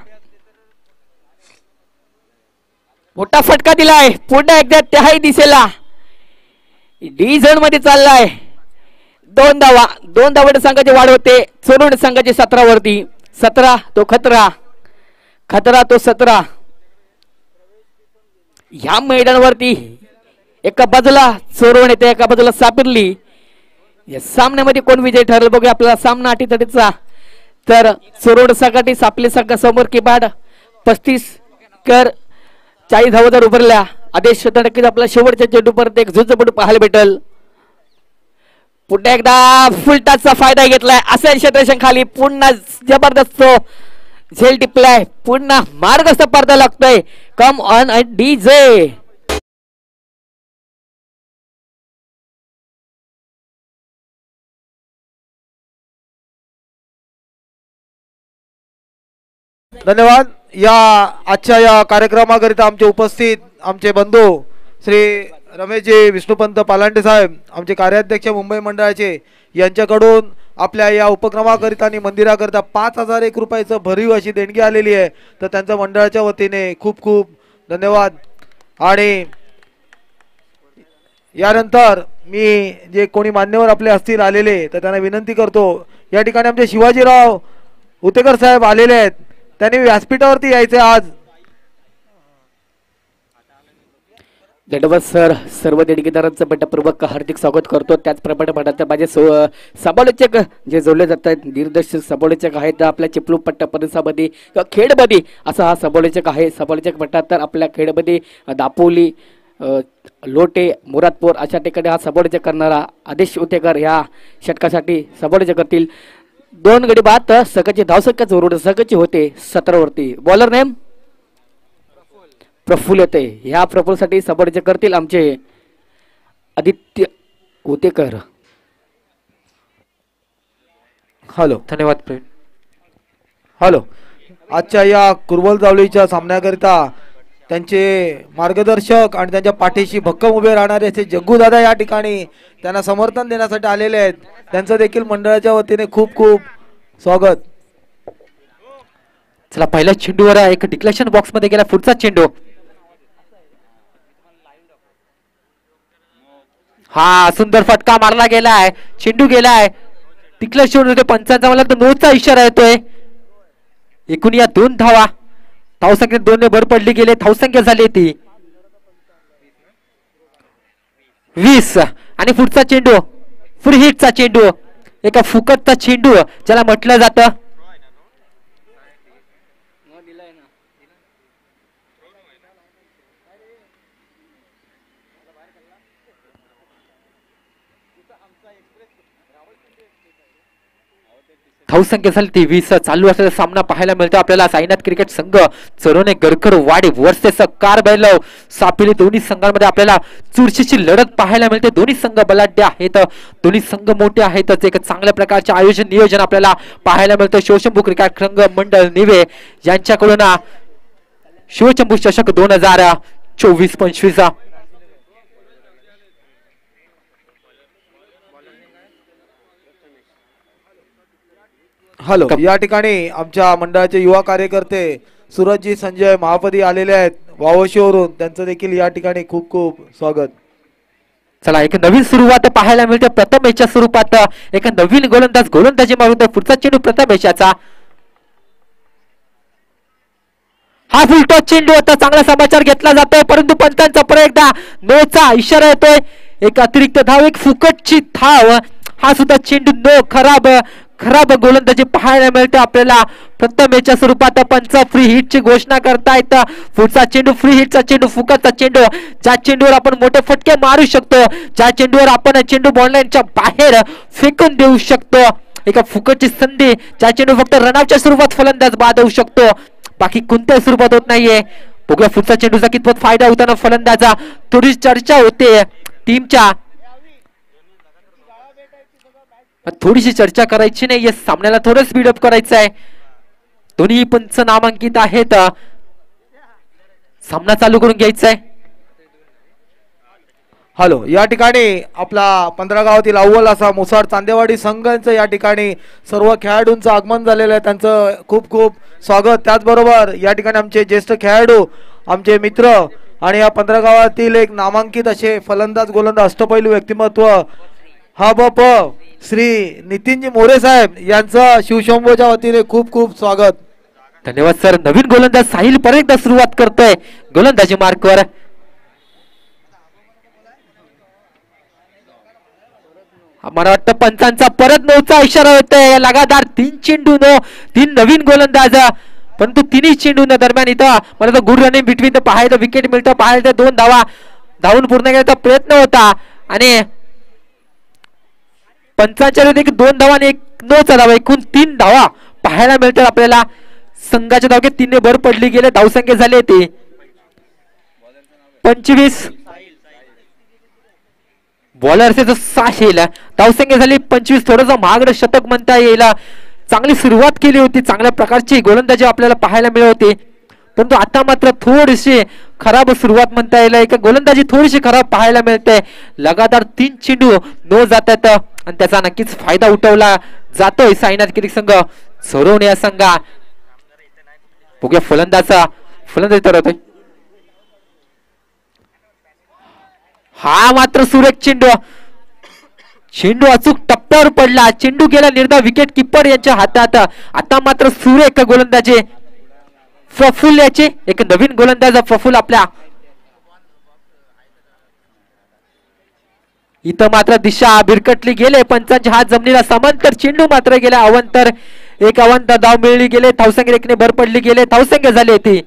मोठा फटका दिलाय. पुन्हा एकदा त्याही दिसेला डी झोन मध्ये चाललाय. 2 धावा. 2 धावडे संघाची वाढ होते. चोरवडे संघाची 17 वरती. 17 तो खतरा तो 17. या मैदानावरती एका बाजूला चोरवणे तर एका बाजूला सापिरली. या सामन्यामध्ये कोण विजय ठरल बघूया. आपला सामना अटीतटीचा. तर चोरवणे संघाटी सापले संघ समोर किबाड 35 कर 40 धावा जर उभारल्या आदेश नक्कीच आपला शेवटच्या चेंडू परत एक झुंजपडू पाहायला भेटल. पुन्हा एकदा फुल टचचा फायदा घेतलाय. असेल क्षेत्ररक्षण खाली. पुन्हा जबरदस्त झेल टिपलाय. पुन्हा मार्गस्थ पडदा लागतोय. Come on DJ. धन्यवाद. या आजच्या या कार्यक्रमाकरिता आमचे उपस्थित आमचे बंधू श्री रमेशजी विष्णुपंत पालांडे साहेब आमचे कार्याध्यक्ष मुंबई मंडळाचे यांच्याकडून आपल्या या उपक्रमाकरिता आणि मंदिराकरिता 5,001 रुपयाचं भरीव अशी देणगी आलेली आहे. तर त्यांच्या मंडळाच्या वतीने खूप खूप धन्यवाद. आणि यानंतर मी जे कोणी मान्यवर आपले असतील आलेले तर त्यांना विनंती करतो. या ठिकाणी आमचे शिवाजीराव उतेकर साहेब आलेले आहेत. त्यांनी व्यासपीठावरती यायचे आज. धन्यवाद सर. सर्व देणगीदारांचं मनपूर्वक हार्दिक स्वागत करतो. त्याचप्रमाणे म्हणतात माझे समालोचक जे जोडले जातात दिग्दर्शक समालोचक आहेत तर आपल्या चिपळूण पट्टा परिसरामध्ये किंवा खेडमध्ये असा हा समालोचक आहे. समालोचक म्हणतात तर आपल्या खेडमध्ये दापोली लोटे मुरादपूर अशा ठिकाणी हा समालोचक करणारा आदेश उतेकर ह्या षटकासाठी समालोचक करतील. 2 गडी बाद सकाळची धावसंख्या जोरून सकाळची होते 17 वरती. बॉलर नेम प्रफुल्ल येते. ह्या प्रफुल्लसाठी समालोचक करतील आमचे आदित्य उतेकर. हॅलो. धन्यवाद प्रवीण. हॅलो. आजच्या या कुरवल जावळीच्या सामन्याकरिता त्यांचे मार्गदर्शक आणि त्यांच्या पाठीशी भक्कम उभे राहणारे असे जग्गू दादा या ठिकाणी त्यांना समर्थन देण्यासाठी आलेले आहेत. त्यांचं देखील मंडळाच्या वतीने खूप खूप स्वागत. चला पहिल्या चेंडूवर एक डिक्लेरेशन बॉक्स मध्ये गेला. पुढचा चेंडू हा सुंदर फटका मारला गेलाय, चेंडू गेलाय तिकलं शेवट पंचांचा मला तर नोचा इशारा येतोय. एकूण या 2 धावा, धावसंख्येत 2 भर पडली गेले, धावसंख्या झाली ती 20. आणि पुढचा चेंडू फ्री हिटचा चेंडू, एका फुकटचा चेंडू ज्याला म्हटलं जातं. धावसंख्या झाली ती 20. चालू असलेला सामना पाहायला मिळतो आपल्याला. साईनाथ क्रिकेट संघ चरोने गरकरवाडी वर्सेस कारबैलव सापिली, दोन्ही संघांमध्ये आपल्याला चुरशीची लढत पाहायला मिळते. दोन्ही संघ बलाढ्य आहेत, दोन्ही संघ मोठे आहेत. एक चांगल्या प्रकारचे आयोजन नियोजन आपल्याला पाहायला मिळतं. शिवशंभू क्रिकेट संघ मंडळ निवे यांच्याकडून शिवशंभू चषक 2024-25. हॅलो, या ठिकाणी आमच्या मंडळाचे युवा कार्यकर्ते सूरजजी संजय महापदी आलेले आहेत वावशीवरून, त्यांचं देखील या ठिकाणी खूप खूप स्वागत. चला, एक नवीन सुरुवात पाहायला मिळते. प्रथम याच्या स्वरूपात एक नवीन गोलंदाजी मारून पुढचा चेंडू प्रथम याच्याचा. हा फुलटॉस चेंडू आता चांगला समाचार घेतला जातोय, परंतु पंतांचा परत एकदा नोचा इशारा येतोय. एक अतिरिक्त धाव, एक फुकटची धाव. हा सुद्धा चेंडू नो, खराब गोलंदाजी पाहायला मिळते आपल्याला. प्रथम याच्या स्वरूपात पंच फ्री हिटची घोषणा करतायत. पुढचा चेंडू फ्री हिटचा चेंडू, फुकटचा चेंडू, ज्या चेंडूवर आपण मोठे फटके मारू शकतो, ज्या चेंडूवर आपण चेंडू बॉललाईनच्या बाहेर फेकून देऊ शकतो. एका फुकटची संधी, ज्या चेंडू फक्त रनआउटच्या स्वरूपात फलंदाज बाद होऊ शकतो, बाकी कोणत्याही स्वरूपात होत नाहीये. बघूया पुढचा चेंडूचा कितपत फायदा होताना फलंदाजा. थोडी चर्चा होते टीमच्या, थोडीशी चर्चा करायची नाहीये, सामन्याला थोडं स्पीडअप करायचं आहे. दोन्ही पंच नामांकित आहेत, सामना चालू करून घ्यायचा आहे. हॅलो, या ठिकाणी आपला 15 गावातील अव्वल असा मुसाड चांदेवाडी संघांचं या ठिकाणी सर्व खेळाडूंचं आगमन झालेलं आहे, त्यांचं खूप खूप स्वागत. त्याचबरोबर या ठिकाणी आमचे ज्येष्ठ खेळाडू, आमचे मित्र आणि या 15 गावातील एक नामांकित असे फलंदाज गोलंदाज अष्टपैलू व्यक्तिमत्व हा बाप श्री नितीनजी मोरे साहेब यांचं शिवशंभूच्या वतीने खूप खूप स्वागत. धन्यवाद सर. नवीन गोलंदाज साहिल परत एकदा सुरुवात करतोय गोलंदाजी मार्कवर. मला वाटतं पंचांचा परत नोचा इशारा होतोय. लगातार 3 चेंडू नो, 3 नवीन गोलंदाज, परंतु तिन्ही चेंडू दरम्यान इथं मला तर गुड रनिंग बिटवीन तर पाहायला विकेट मिळतं. पाहायला 2 धावा धावून पूर्ण केल्याचा प्रयत्न होता आणि पंचांच्या 2 धावा आणि 1 नोचा धावा, एकूण 3 धावा पाहायला मिळतात आपल्याला. संघाच्या धावक्यात 3 भर पडली गेले. धावसंख्या झाली ती 25. बॉलर असेल साहिल, धावसंख्या झाली 25. थोडंसं महागडं शतक म्हणता येईल. चांगली सुरुवात केली होती, चांगल्या प्रकारची गोलंदाजी आपल्याला पाहायला मिळत होती, परंतु आता मात्र थोडीशी खराब सुरुवात म्हणता येईल. एक गोलंदाजी थोडीशी खराब पाहायला मिळते. लगातार 3 चेंडू नो जातात आणि त्याचा नक्कीच फायदा उठवला जातोय साईनाथ क्रिकेट संघ चरोने या संघा. बघूया फलंदाजी तर होतोय. हा मात्र सुरेख चेंडू अचूक टप्प्यावर पडला. चेंडू गेला निर्धाव विकेट किपर यांच्या हातात. आता मात्र सुरेख गोलंदाजी प्रफुल्ल याचे, एक नवीन गोलंदाज प्रफुल्ल आपल्या. इथं मात्र दिशा भिरकटली गेले. पंचांचे हात जमिनीला समांतर, चेंडू मात्र गेला अवंतर. एक अवंतर धाव मिळली गेले. धावसंख्या 1 ने भर पडली गेले. धावसंख्या झाली ती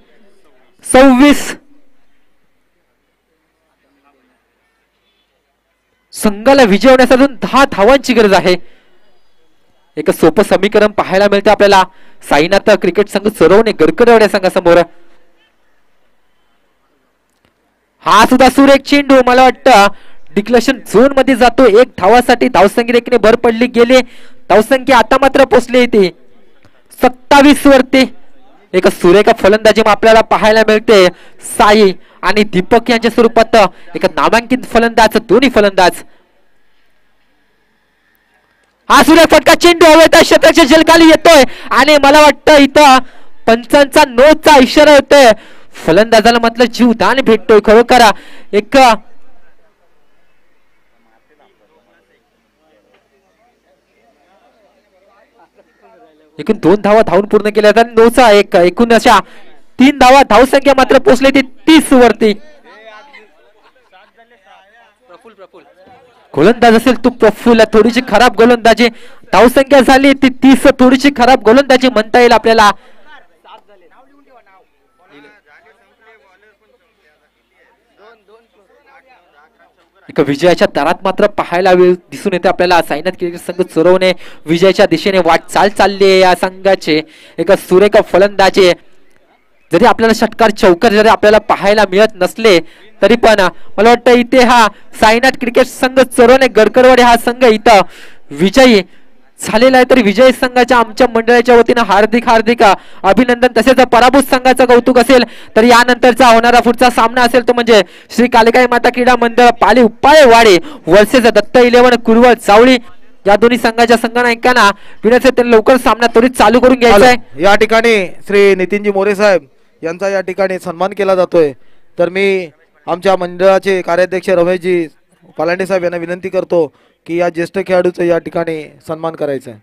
26. संघाला विजय होण्यासाठी 10 धावांची गरज आहे. एक सोपं समीकरण पाहायला मिळते आपल्याला साईनाथ क्रिकेट संघ चरोने गरकरवाडी संघासमोर. हा सुद्धा सुरेख चेंडू मला वाटतं डिक्लेशन झोन मध्ये जातो. 1 धावासाठी धावसंख्या 1 ने भर पडली गेली. धावसंख्या आता मात्र पोहोचली ती 27 वरती. एक सुरेख फलंदाजी आपल्याला पाहायला मिळते. साई आणि दीपक यांच्या स्वरूपात एक नामांकित फलंदाज, दोन्ही फलंदाज. हा सुरेख फटका चेंडू हवेत क्षेत्राच्या जलखाली येतोय आणि मला वाटतं इथं पंचांचा नोचा इशारा होतोय. फलंदाजाला म्हटलं जीवदान भेटतोय खरोखर. एक एकूण 2 धावा धावून पूर्ण केल्या तर 9-1 एकूण अशा 3 धावा धावसंख्या मात्र पोहोचली ती 30 वरती. गोलंदाज असेल तू प्रफुल्ल, थोडीशी खराब गोलंदाजी, धावसंख्या झाली ती 30, थोडीशी खराब गोलंदाजी म्हणता येईल आपल्याला. एक विजयाच्या दरात मात्र पाहायला दिसून येते आपल्याला. साईनाथ क्रिकेट संघ चोरवणे विजयाच्या दिशेने वाटचाल चालली आहे या संघाचे. एक सुरेख फलंदाजी, जरी आपल्याला षटकार चौकार जरी आपल्याला पाहायला मिळत नसले तरी पण मला वाटतं इथे हा साईनाथ क्रिकेट संघ चोरवणे गरकरवाडी हा संघ इथं विजयी झालेला आहे. तरी विजयी संघाच्या आमच्या मंडळाच्या वतीनं हार्दिक हार्दिक अभिनंदन. तसेच पराभूत संघाचं कौतुक असेल तर यानंतरचा होणारा पुढचा सामना असेल तो म्हणजे श्री कालिकाई माता क्रीडा मंडळ पाली उपायवाडी वर्सेस दत्त 11 कुरवळ चावळी. या दोन्ही संघाच्या संघनायकांना विनंती आहे लवकर सामना त्वरित चालू करून घ्यायचा आहे. या ठिकाणी श्री नितीनजी मोरे साहेब यांचा या ठिकाणी सन्मान केला जातोय. तर मी आमच्या मंडळाचे कार्याध्यक्ष रमेशजी पालांडे साहेब यांना विनंती करतो की या ज्येष्ठ खेळाडूचा या ठिकाणी सन्मान करायचा आहे.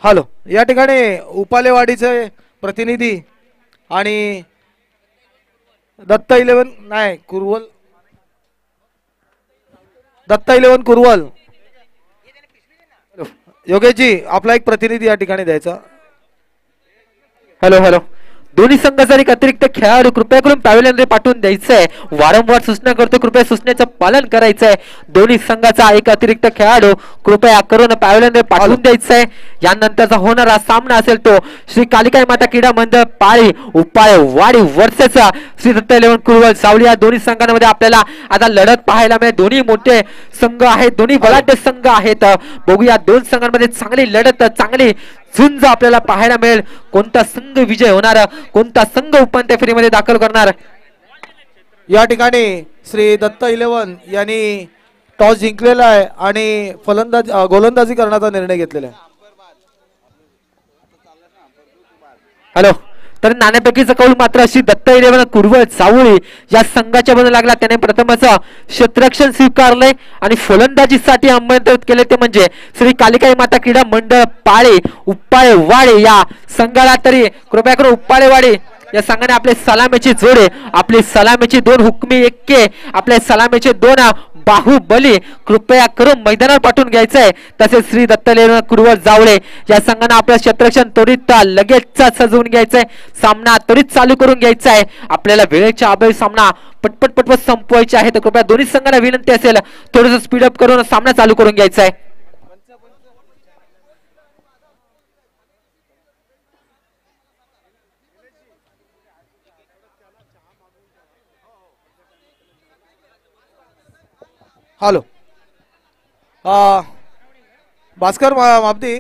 हॅलो, या ठिकाणी उपालेवाडीचे प्रतिनिधी आणि दत्त 11 नाही कुरवल, दत्त 11 कुरवल योगेशजी आपला एक प्रतिनिधी या ठिकाणी द्यायचा. हॅलो हॅलो, दोन्ही संघाचा एक अतिरिक्त खेळाडू कृपया करून पॅव्हलियन मध्ये पाठवून द्यायचंय. वारंवार सूचना करतो, कृपया सूचनेचं पालन करायचंय. दोन्ही संघाचा एक अतिरिक्त खेळाडू कृपया करून पॅव्हलियन मध्ये पाठवून द्यायचंय. यानंतरचा होणारा सामना असेल तो श्री कालिकाई माता क्रीडा मंडळ पाळी उपायवाडी वर्सेस श्री दत्त 11 कुरवळ सावली. या दोन्ही संघांमध्ये आपल्याला आता लढत पाहायला मिळेल. दोन्ही मोठे संघ आहेत, दोन्ही बलाढ्य संघ आहेत. बघूया दोन संघांमध्ये चांगली लढत, चांगली झुंज आपल्याला पाहायला मिळेल. कोणता संघ विजय होणार, कोणता संघ उपांत्य फेरीमध्ये दाखल करणार. या ठिकाणी श्री दत्त 11 यांनी टॉस जिंकलेला आहे आणि गोलंदाजी करण्याचा निर्णय घेतलेला आहे. हॅलो, तर नाणेफेकीचा कौल मात्र अशी दत्त 11 कुरवळ चावळी या संघाच्या मध्ये लागला. त्याने प्रथमच क्षेत्ररक्षण स्वीकारले आणि फलंदाजीसाठी आमंत्रित केले ते म्हणजे श्री कालिकाई माता क्रीडा मंडळ पाळे उपायवाडी या संघाला. तरी कृपया करून उपायवाडी या संघाने आपले सलामीची जोडे, आपली सलामीची 2 हुकमी एक्के, आपले सलामीचे 2 बाहुबली कृपया करून मैदानावर पाठवून घ्यायचंय. तसेच श्री दत्त 11 कुरवळ जावळे या संघाने आपलं क्षेत्ररक्षण त्वरित लगेच सजवून घ्यायचंय. सामना त्वरित चालू करून घ्यायचा आहे. आपल्याला वेळेच्या अभावी सामना पटपट संपवायचे आहे. तर कृपया दोन्ही संघांना विनंती असेल थोडंसं स्पीडअप करून सामना चालू करून घ्यायचा आहे. हॅलो, भास्कर मापती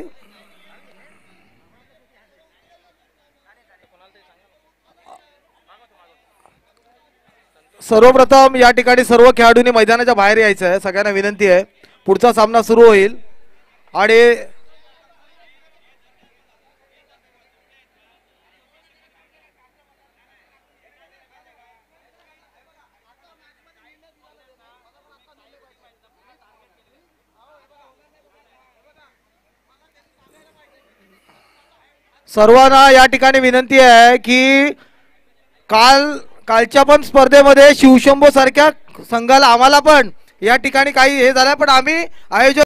सर्वप्रथम या ठिकाणी सर्व खेळाडूंनी मैदानाच्या बाहेर यायचं आहे. सगळ्यांना विनंती आहे. पुढचा सामना सुरू होईल आणि सर्वांना या ठिकाणी विनंती आहे की कालच्या पण स्पर्धेमध्ये शिवशंभो सारख्या संघाला आम्हाला पण या ठिकाणी काही हे झालं पण आम्ही आयोजन